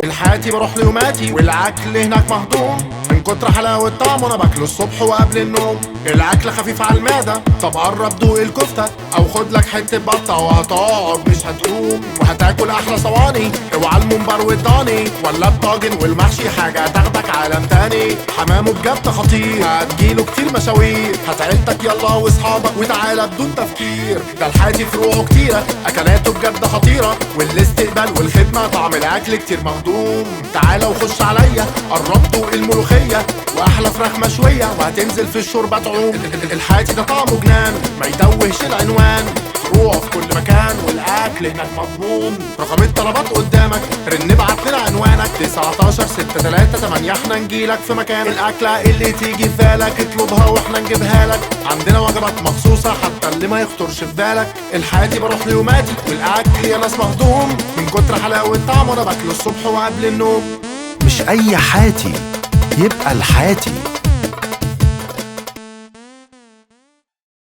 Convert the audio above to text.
الحياتي بروح ليوماتي والاكل هناك مهضوم من كتر حلاوة طعمه انا باكله الصبح وقبل النوم. الاكل خفيف على المعدة، طب قرب دوق الكفتة او خد لك حتة بطة وهتقعد مش هتقوم، وهتاكل احلى صواني اوعى الممبار والضاني ولا الطاجن والمحشي حاجة تاخدك عالم تاني. حمامه بجد خطير هتجيله كتير مشاوير، هات عيلتك يلا واصحابك وتعالى بدون تفكير. ده الحياتي فروعه كتيرة اكلاته بجد خطيرة، والاستقبال والخدمة طعم الاكل كتير مهضوم. تعالى وخش عليا قرب دوق الملوخية واحلى فراخ مشوية وهتنزل في الشوربة تعوم. الحياتي ده طعمه جنان ما يتوهش العنوان، فروعه في كل مكان والاكل هناك مضمون. رقم الطلبات قدامك رن ابعت لنا عنوانك 19 6 3 8 احنا نجيلك في مكان. الاكلة اللي تيجي في بالك اطلبها واحنا نجيبها لك، عندنا وجبات مخصوصة حتى اللي ما يخطرش في بالك. الحياتي بروح ليوماتي والاكل يا ناس مهضوم من كتر حلاوة طعمه انا باكله الصبح وقبل النوم. مش أي حاتي يبقى الحاتي.